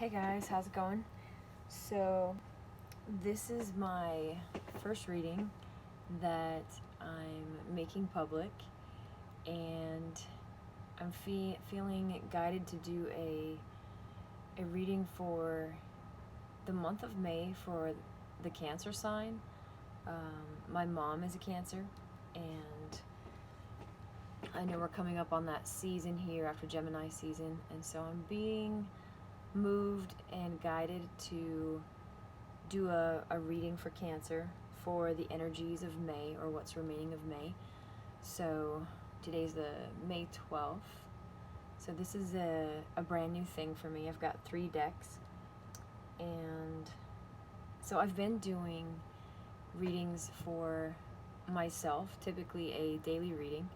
Hey guys, how's it going? So, this is my first reading that I'm making public, and I'm feeling guided to do a reading for the month of May for the Cancer sign. My mom is a Cancer, and I know we're coming up on that season here after Gemini season, and so I'm being moved and guided to do a reading for Cancer for the energies of May, or what's remaining of May. So today's the May 12th. So this is a brand new thing for me. I've got 3 decks, and so I've been doing readings for myself, typically a daily reading,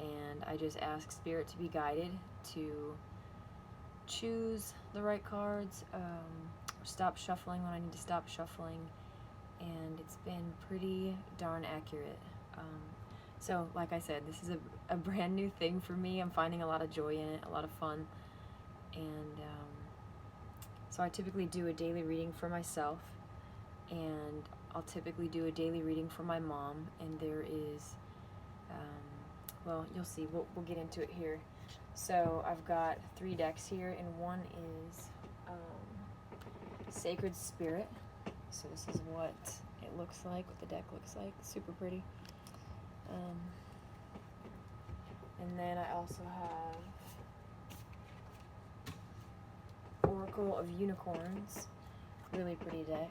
and I just ask Spirit to be guided to choose the right cards, stop shuffling when I need to stop shuffling, and it's been pretty darn accurate. So like I said, this is a brand new thing for me. I'm finding a lot of joy in it, a lot of fun, and so I typically do a daily reading for myself, and I'll typically do a daily reading for my mom, and there is, well, you'll see, we'll get into it here. So I've got 3 decks here, and one is Sacred Spirit. So this is what it looks like, what the deck looks like. Super pretty. And then I also have Oracle of Unicorns. Really pretty deck.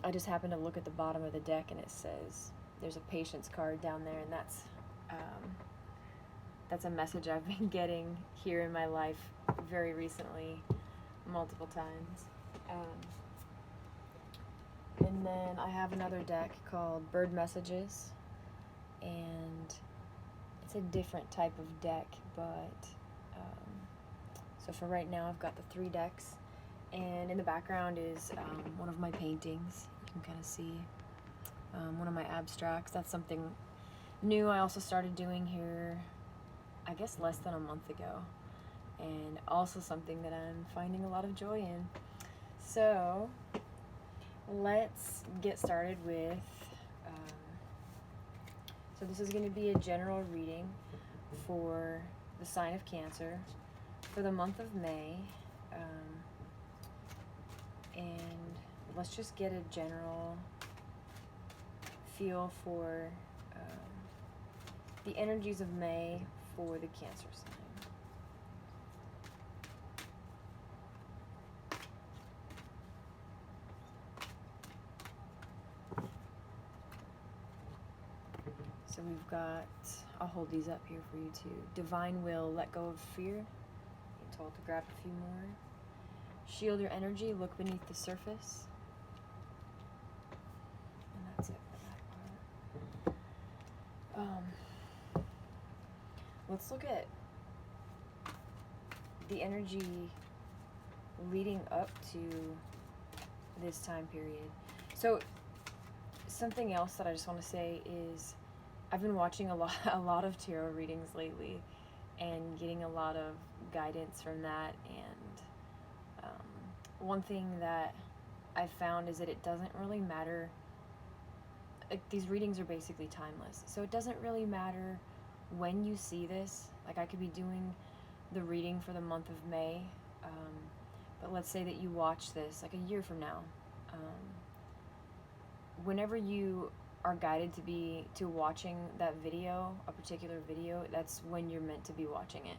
I just happened to look at the bottom of the deck, and it says there's a patience card down there, and that's a message I've been getting here in my life very recently, multiple times. And then I have another deck called Bird Messages, and it's a different type of deck, but so for right now I've got the 3 decks, and in the background is one of my paintings. You can kind of see one of my abstracts. That's something new I also started doing here, I guess less than a month ago, and also something that I'm finding a lot of joy in. So let's get started with, so this is going to be a general reading for the sign of Cancer for the month of May, and let's just get a general feel for the energies of May for the Cancer sign. So we've got, I'll hold these up here for you too. Divine Will, let go of fear. You're told to grab a few more. Shield your energy, look beneath the surface. And that's it for that part. Let's look at the energy leading up to this time period. So something else that I just want to say is I've been watching a lot of tarot readings lately, and getting a lot of guidance from that, and one thing that I found is that it doesn't really matter, like, these readings are basically timeless, so it doesn't really matter when you see this. Like, I could be doing the reading for the month of May, but let's say that you watch this like a year from now. Whenever you are guided to watching that video, a particular video, that's when you're meant to be watching it.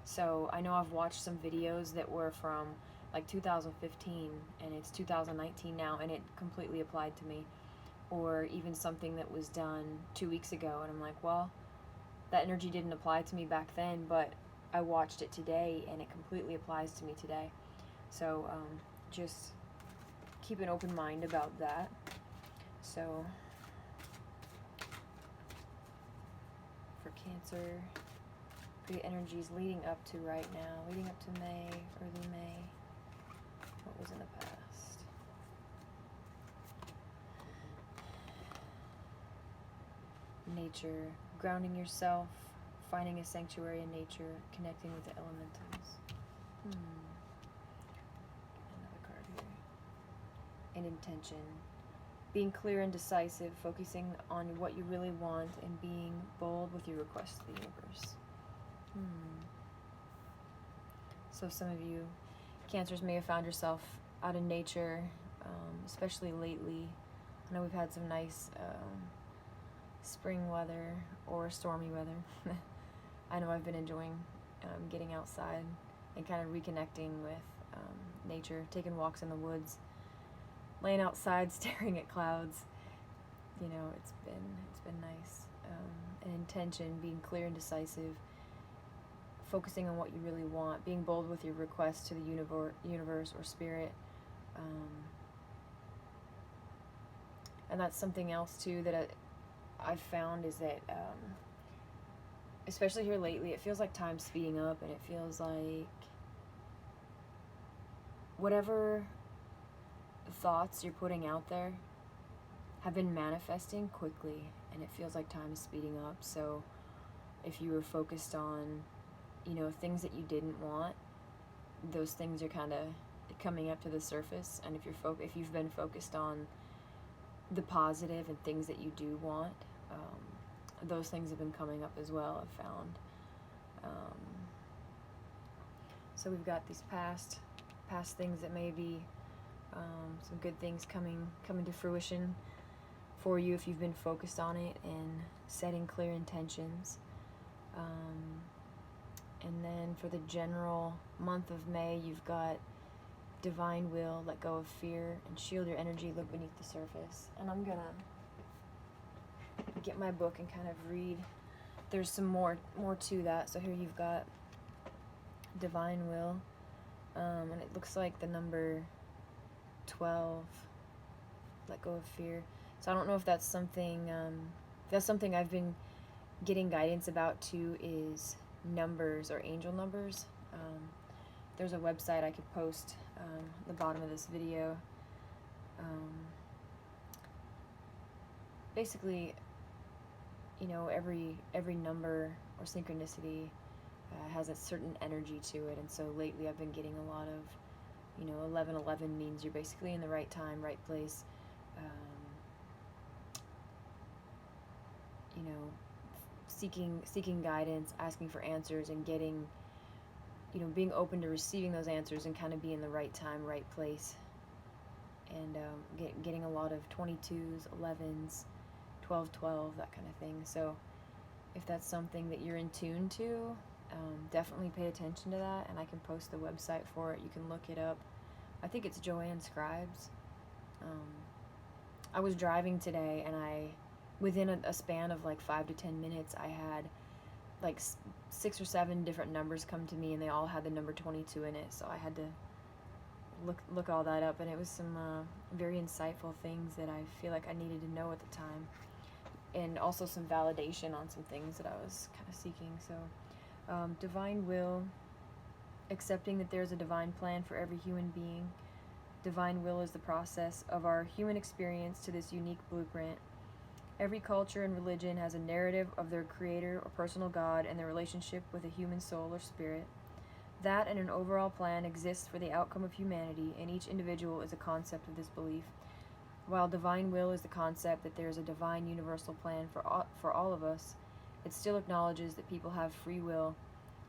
So I know I've watched some videos that were from like 2015, and it's 2019 now, and it completely applied to me. Or even something that was done 2 weeks ago, and I'm like, well, that energy didn't apply to me back then, but I watched it today and it completely applies to me today. So just keep an open mind about that. So for Cancer, for the energies leading up to right now, leading up to May, early May, what was in the past? Nature, grounding yourself, finding a sanctuary in nature, connecting with the elementals. Another card here. An intention. Being clear and decisive, focusing on what you really want, and being bold with your request to the universe. So some of you Cancers may have found yourself out in nature, especially lately. I know we've had some nice spring weather or stormy weather. I know I've been enjoying getting outside and kind of reconnecting with nature, taking walks in the woods, laying outside, staring at clouds. You know, it's been nice. An intention, being clear and decisive, focusing on what you really want, being bold with your request to the universe or spirit. And that's something else too that I've found is that, especially here lately, it feels like time's speeding up, and it feels like whatever thoughts you're putting out there have been manifesting quickly, and it feels like time is speeding up. So if you were focused on, you know, things that you didn't want, those things are kind of coming up to the surface. And if you've been focused on the positive and things that you do want, those things have been coming up as well, I've found. So we've got these past things that may be some good things coming to fruition for you if you've been focused on it and setting clear intentions. And then for the general month of May, you've got divine will, let go of fear, and shield your energy, look beneath the surface. And I'm gonna get my book and kind of read. There's some more to that. So here you've got divine will, and it looks like the number 12, let go of fear. So I don't know if that's something I've been getting guidance about too, is numbers or angel numbers. There's a website I could post at the bottom of this video. Basically, you know, every number or synchronicity has a certain energy to it, and so lately I've been getting a lot of, you know, 1111 means you're basically in the right time, right place. You know, seeking guidance, asking for answers, and getting, you know, being open to receiving those answers and kind of be in the right time, right place. And getting a lot of 22s, 11s, 12, that kind of thing. So if that's something that you're in tune to, definitely pay attention to that, and I can post the website for it. You can look it up. I think it's Joanne Scribes. I was driving today, and within a span of like 5 to 10 minutes, I had like 6 or 7 different numbers come to me, and they all had the number 22 in it. So I had to look all that up, and it was some very insightful things that I feel like I needed to know at the time, and also some validation on some things that I was kind of seeking. So divine will, accepting that there's a divine plan for every human being. Divine will is the process of our human experience to this unique blueprint. Every culture and religion has a narrative of their creator or personal God and their relationship with a human soul or spirit. That and an overall plan exists for the outcome of humanity, and each individual is a concept of this belief. While divine will is the concept that there is a divine universal plan for all of us, it still acknowledges that people have free will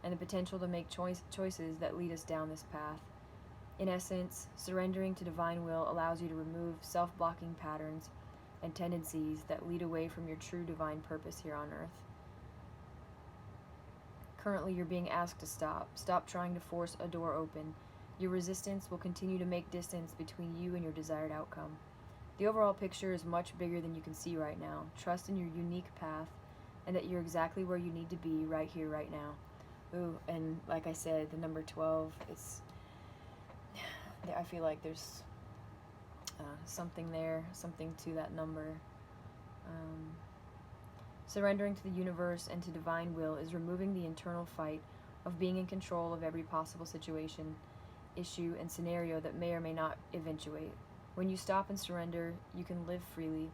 and the potential to make choices that lead us down this path. In essence, surrendering to divine will allows you to remove self-blocking patterns and tendencies that lead away from your true divine purpose here on earth. Currently, you're being asked to stop. Stop trying to force a door open. Your resistance will continue to make distance between you and your desired outcome. The overall picture is much bigger than you can see right now. Trust in your unique path and that you're exactly where you need to be right here, right now. Ooh, and like I said, the number 12, I feel like there's something there, something to that number. Surrendering to the universe and to divine will is removing the internal fight of being in control of every possible situation, issue, and scenario that may or may not eventuate. When you stop and surrender, you can live freely,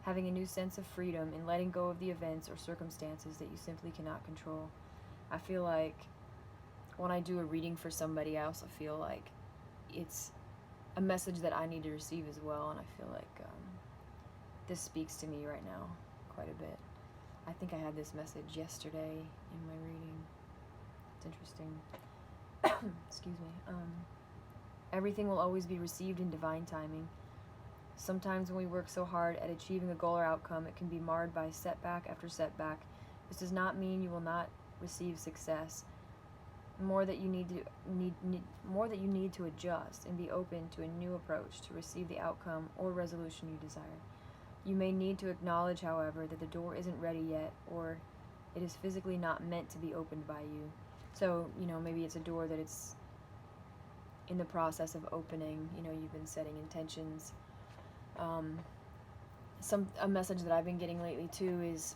having a new sense of freedom in letting go of the events or circumstances that you simply cannot control. I feel like when I do a reading for somebody, I also feel like it's a message that I need to receive as well, and I feel like this speaks to me right now quite a bit. I think I had this message yesterday in my reading. It's interesting. Excuse me. Everything will always be received in divine timing. Sometimes when we work so hard at achieving a goal or outcome, it can be marred by setback after setback. This does not mean you will not receive success. More that you need to adjust and be open to a new approach to receive the outcome or resolution you desire. You may need to acknowledge, however, that the door isn't ready yet, or it is physically not meant to be opened by you. So, maybe it's a door that it's in the process of opening. You've been setting intentions. A message that I've been getting lately too is,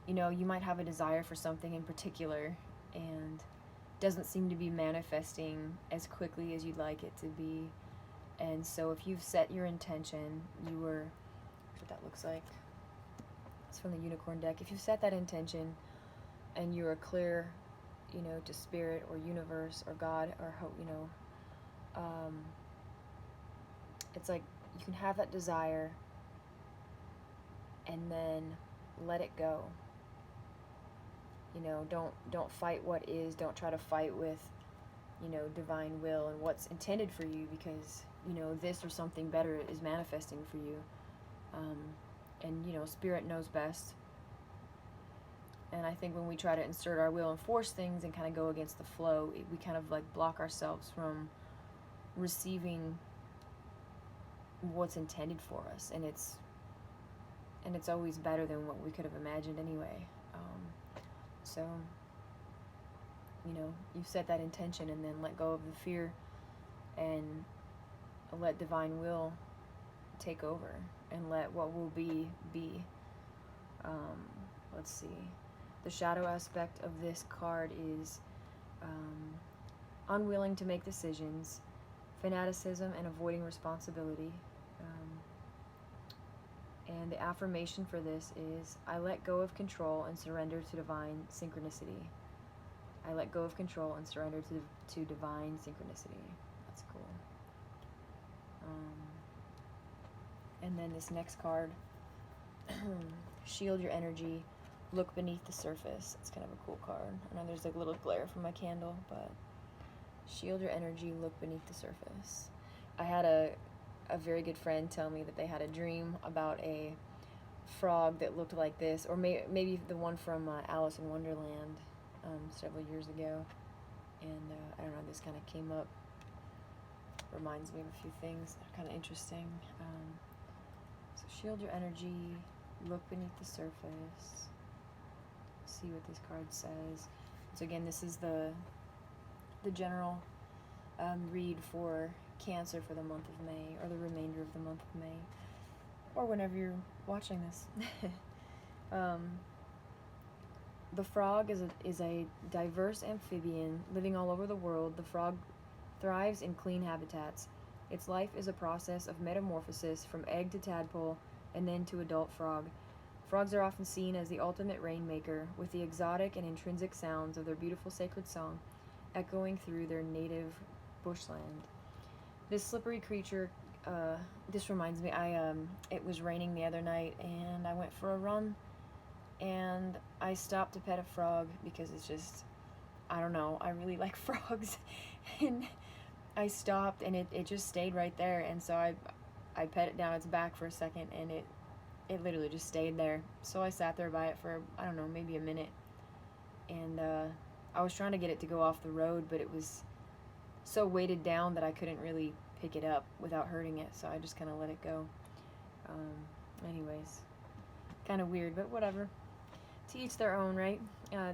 you might have a desire for something in particular, and doesn't seem to be manifesting as quickly as you'd like it to be. And so if you've set your intention, what that looks like. It's from the unicorn deck. If you've set that intention and you are clear, to spirit or universe or God or hope, it's like you can have that desire and then let it go. Don't fight what is. Don't try to fight with, divine will and what's intended for you, because, this or something better is manifesting for you. And spirit knows best. And I think when we try to insert our will and force things and kind of go against the flow, we kind of like block ourselves from receiving what's intended for us. And it's always better than what we could have imagined anyway. So, you set that intention and then let go of the fear and let divine will take over and let what will be. Let's see. The shadow aspect of this card is unwilling to make decisions, fanaticism, and avoiding responsibility. And the affirmation for this is, I let go of control and surrender to divine synchronicity. I let go of control and surrender to divine synchronicity. That's cool. And then this next card, shield your energy, look beneath the surface. It's kind of a cool card. I know there's like a little glare from my candle, but shield your energy, look beneath the surface. I had a very good friend tell me that they had a dream about a frog that looked like this, or maybe the one from Alice in Wonderland several years ago. And I don't know, this kind of came up. Reminds me of a few things that are kind of interesting. So shield your energy, look beneath the surface, see what this card says. So again, this is the general read for Cancer for the month of May, or the remainder of the month of May, or whenever you're watching this. The frog is a diverse amphibian living all over the world. The frog thrives in clean habitats. Its life is a process of metamorphosis from egg to tadpole and then to adult frog. Frogs are often seen as the ultimate rainmaker, with the exotic and intrinsic sounds of their beautiful sacred song echoing through their native bushland. This slippery creature, this reminds me, it was raining the other night, and I went for a run, and I stopped to pet a frog because it's just, I don't know, I really like frogs, and I stopped, and it just stayed right there, and so I pet it down its back for a second, and it literally just stayed there. So I sat there by it for, I don't know, maybe a minute, and I was trying to get it to go off the road, but it was so weighted down that I couldn't really pick it up without hurting it, so I just kind of let it go. Anyways, kind of weird, but whatever. To each their own, right?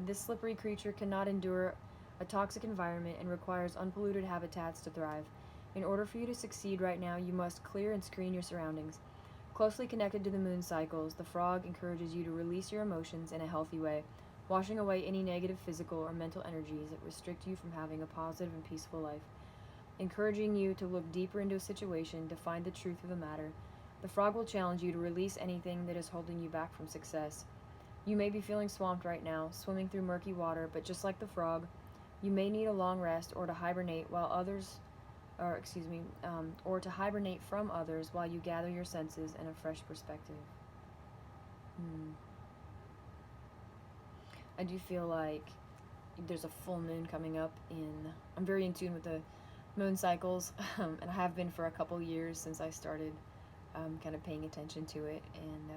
This slippery creature cannot endure a toxic environment and requires unpolluted habitats to thrive. In order for you to succeed right now, you must clear and screen your surroundings. Closely connected to the moon cycles, the frog encourages you to release your emotions in a healthy way, washing away any negative physical or mental energies that restrict you from having a positive and peaceful life. Encouraging you to look deeper into a situation to find the truth of the matter, the frog will challenge you to release anything that is holding you back from success. You may be feeling swamped right now, swimming through murky water, but just like the frog, You may need a long rest or to hibernate or to hibernate from others while you gather your senses and a fresh perspective. I do feel like there's a full moon coming up I'm very in tune with the moon cycles, and I have been for a couple years since I started kind of paying attention to it, and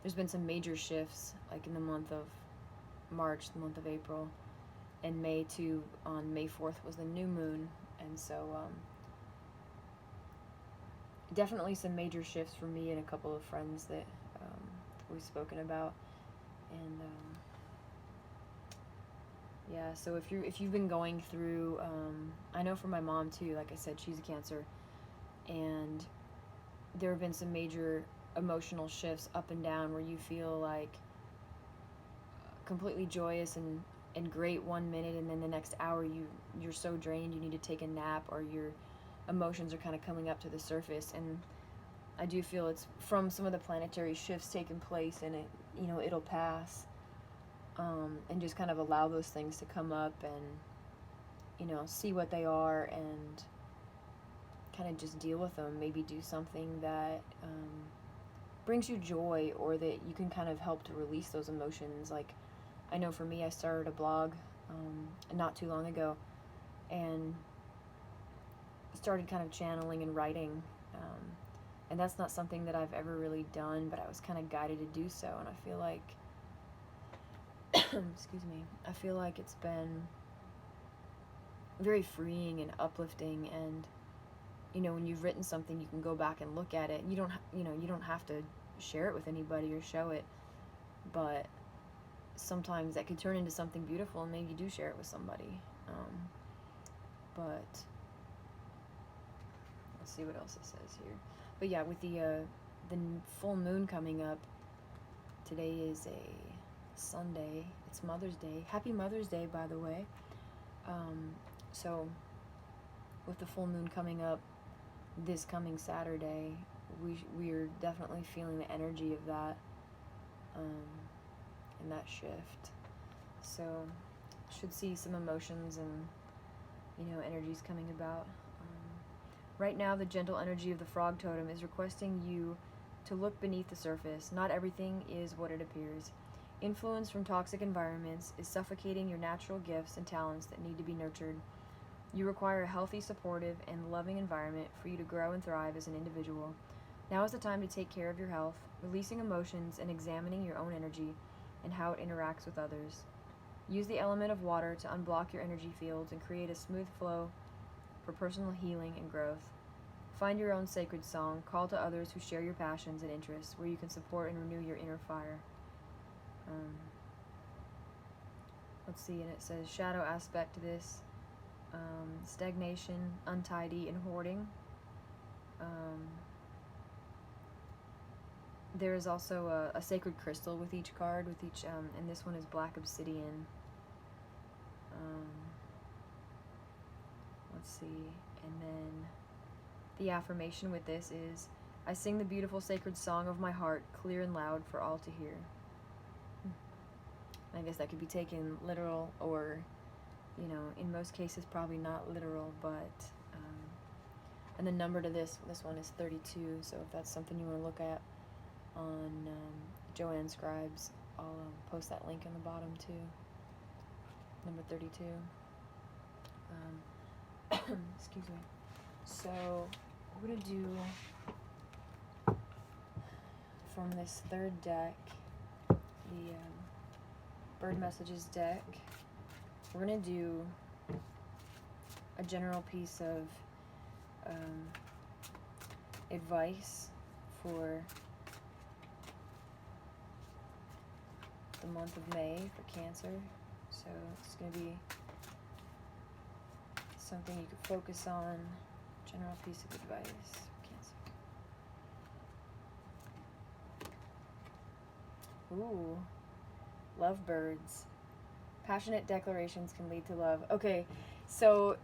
there's been some major shifts, like in the month of March, the month of April, and May too. On May 4th was the new moon, and so definitely some major shifts for me and a couple of friends that we've spoken about, and yeah, so if you've been going through, I know for my mom too, like I said, she's a Cancer, and there have been some major emotional shifts up and down where you feel like completely joyous and great 1 minute, and then the next hour you're so drained you need to take a nap, or your emotions are kind of coming up to the surface. And I do feel it's from some of the planetary shifts taking place, and it'll pass. And just kind of allow those things to come up and, see what they are and kind of just deal with them. Maybe do something that brings you joy, or that you can kind of help to release those emotions. Like, I know for me, I started a blog not too long ago, and started kind of channeling and writing. And that's not something that I've ever really done, but I was kind of guided to do so, and I feel like excuse me, I feel like it's been very freeing and uplifting. And when you've written something, you can go back and look at it. You don't have to share it with anybody or show it, but sometimes that could turn into something beautiful, and maybe you do share it with somebody. But let's see what else it says here. But yeah, with the full moon coming up, today is a Sunday. It's Mother's Day. Happy Mother's Day, by the way. So with the full moon coming up this coming Saturday, we're definitely feeling the energy of that, and that shift. So should see some emotions and energies coming about. Right now, the gentle energy of the frog totem is requesting you to look beneath the surface. Not everything is what it appears. Influence from toxic environments is suffocating your natural gifts and talents that need to be nurtured. You require a healthy, supportive, and loving environment for you to grow and thrive as an individual. Now is the time to take care of your health, releasing emotions and examining your own energy and how it interacts with others. Use the element of water to unblock your energy fields and create a smooth flow for personal healing and growth. Find your own sacred song. Call to others who share your passions and interests, where you can support and renew your inner fire. Let's see, and it says shadow aspect to this, stagnation, untidy, and hoarding. There is also a sacred crystal with each card, and this one is black obsidian. Let's see, and then the affirmation with this is, I sing the beautiful sacred song of my heart, clear and loud for all to hear. I guess that could be taken literal, or, in most cases probably not literal, but, and the number to this one is 32, so if that's something you want to look at on Joanne Scribes, I'll post that link in the bottom too, number 32. Excuse me. So, we're going to do, from this third deck, the Bird Messages deck, we're going to do a general piece of advice for the month of May for Cancer. So it's going to be something you can focus on, general piece of advice for Cancer. Ooh, lovebirds. Passionate declarations can lead to love. Okay, so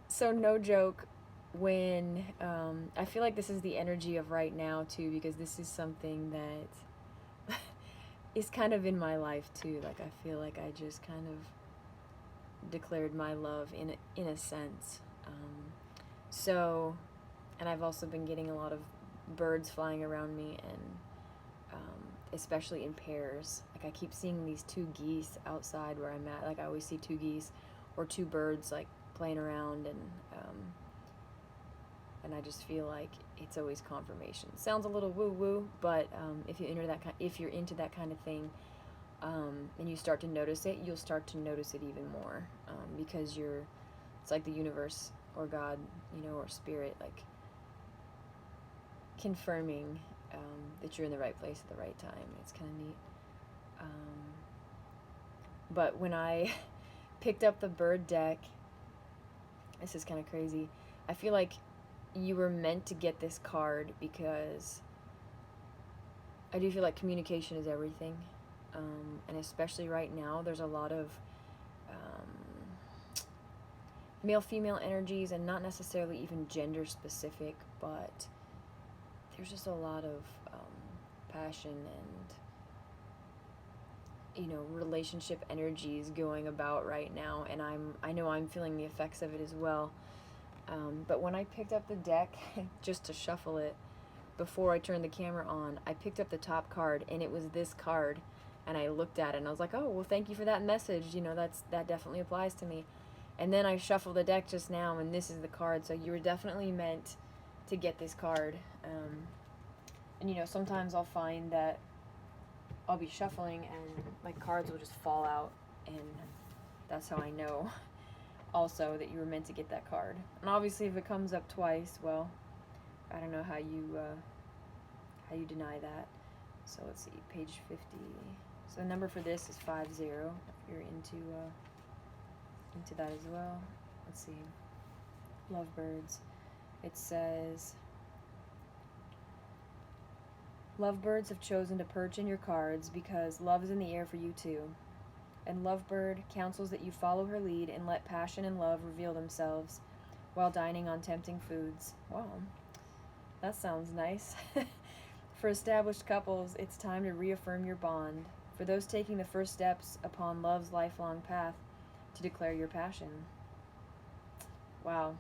so no joke, when I feel like this is the energy of right now too, because this is something that is kind of in my life too. Like, I feel like I just kind of declared my love in a sense. So, and I've also been getting a lot of birds flying around me, and especially in pairs. Like I keep seeing these two geese outside where I'm at. Like I always see two geese or two birds like playing around, and I just feel like it's always confirmation. Sounds a little woo woo, but if you're into that kind of thing, and you start to notice it, you'll start to notice it even more, because it's like the universe or God, or spirit, like confirming that you're in the right place at the right time. It's kind of neat. But when I picked up the bird deck, this is kind of crazy. I feel like you were meant to get this card because I do feel like communication is everything. And especially right now, there's a lot of male-female energies, and not necessarily even gender specific, but there's just a lot of passion and relationship energies going about right now, and I know I'm feeling the effects of it as well. But when I picked up the deck just to shuffle it before I turned the camera on, I picked up the top card, and it was this card, and I looked at it and I was like, oh, well, thank you for that message, that definitely applies to me. And then I shuffled the deck just now, and this is the card. So you were definitely meant to get this card. And sometimes I'll find that I'll be shuffling and my cards will just fall out, and that's how I know also that you were meant to get that card. And obviously if it comes up twice, well, I don't know how you deny that. So let's see, page 50. So the number for this is 50, if you're into that as well. Let's see, lovebirds. It says, lovebirds have chosen to perch in your cards because love is in the air for you too. And lovebird counsels that you follow her lead and let passion and love reveal themselves while dining on tempting foods. Wow, that sounds nice. For established couples, it's time to reaffirm your bond. For those taking the first steps upon love's lifelong path, to declare your passion. Wow.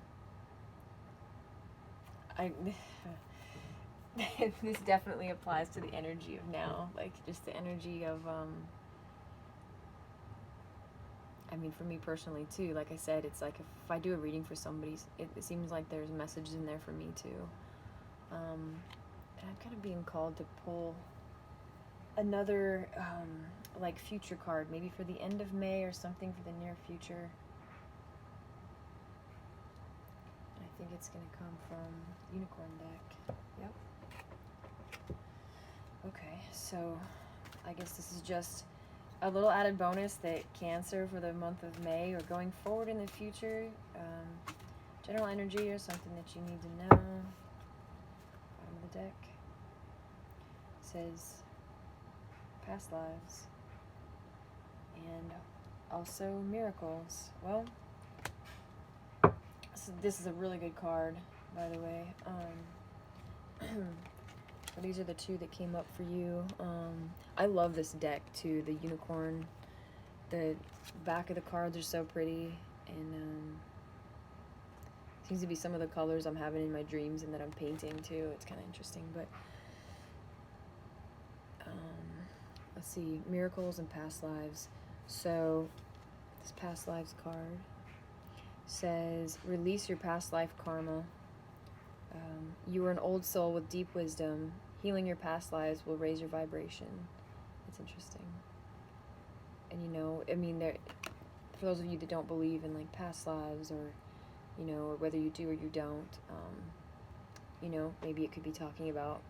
This definitely applies to the energy of now, like just the energy of for me personally too, like I said, it's like if I do a reading for somebody, it seems like there's messages in there for me too. And I'm kind of being called to pull another like future card, maybe for the end of May or something, for the near future. I think it's going to come from Unicorn deck. Yep. Okay, so I guess this is just a little added bonus that Cancer for the month of May or going forward in the future, general energy or something that you need to know. Bottom of the deck says past lives and also miracles. Well, this is a really good card, by the way. These are the two that came up for you. I love this deck too. The unicorn, the back of the cards are so pretty, and seems to be some of the colors I'm having in my dreams and that I'm painting too. It's kind of interesting, but let's see, miracles and past lives. So this past lives card says, release your past life karma. You are an old soul with deep wisdom. Healing your past lives will raise your vibration. It's interesting. And there, for those of you that don't believe in like past lives, or or whether you do or you don't, maybe it could be talking about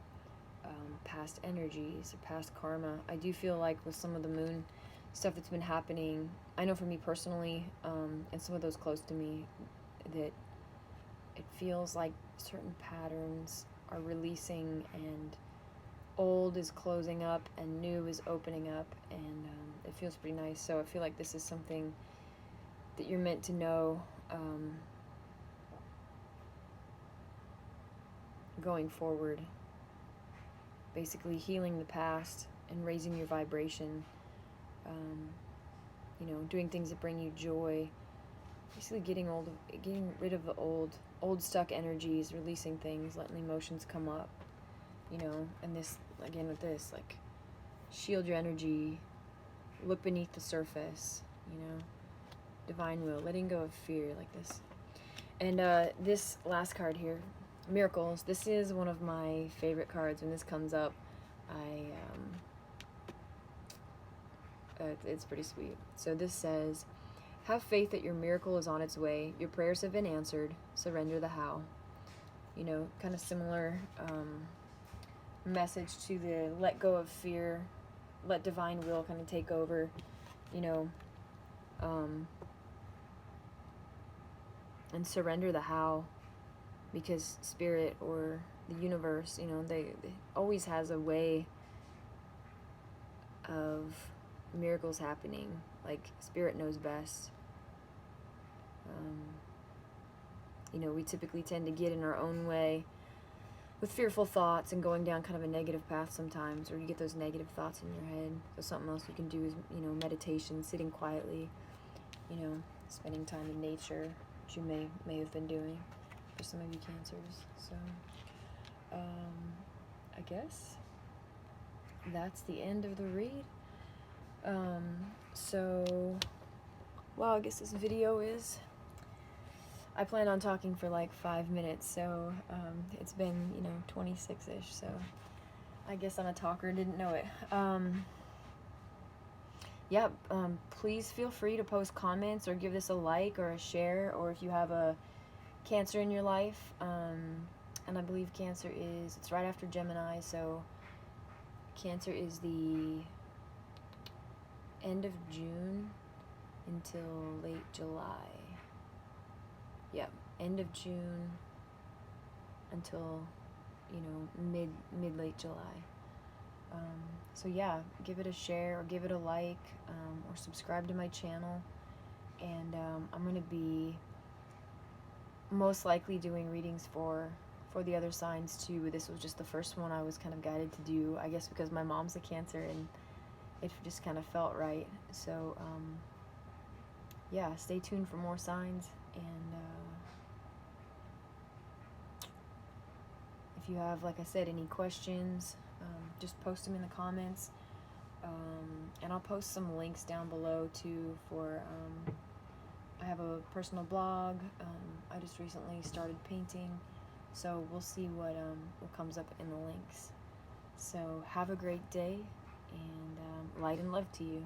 past energies or past karma. I do feel like with some of the moon stuff that's been happening, I know for me personally, and some of those close to me, that it feels like certain patterns are releasing, and old is closing up and new is opening up, and it feels pretty nice. So I feel like this is something that you're meant to know going forward. Basically healing the past and raising your vibration, doing things that bring you joy, basically getting rid of the old stuck energies, releasing things, letting the emotions come up, you know. And this, again with this, like, shield your energy, look beneath the surface, you know. Divine will, letting go of fear, like this. And this last card here, miracles. This is one of my favorite cards. When this comes up, it's pretty sweet. So this says, have faith that your miracle is on its way. Your prayers have been answered. Surrender the how. You know, kind of similar message to the let go of fear, let divine will kind of take over, you know, and surrender the how, because spirit or the universe, you know, they always has a way of miracles happening. Like, spirit knows best. You know, we typically tend to get in our own way with fearful thoughts and going down kind of a negative path sometimes, or you get those negative thoughts in your head. So something else you can do is, you know, meditation, sitting quietly, you know, spending time in nature, which you may have been doing for some of you Cancers. So I guess that's the end of the read. So, well, I guess this video is, I plan on talking for like 5 minutes, so it's been, you know, 26-ish, so I guess I'm a talker, didn't know it. Yeah, please feel free to post comments or give this a like or a share, or if you have a Cancer in your life, and I believe Cancer is, it's right after Gemini, so Cancer is the end of June until late July. Yep, end of June until, you know, mid-late July. So yeah, give it a share or give it a like, or subscribe to my channel. And I'm going to be most likely doing readings for the other signs too. This was just the first one I was kind of guided to do, I guess because my mom's a Cancer and it just kind of felt right. So yeah, stay tuned for more signs, and if you have, like I said, any questions, just post them in the comments, and I'll post some links down below too for, I have a personal blog. I just recently started painting, so we'll see what comes up in the links. So have a great day, and light and love to you.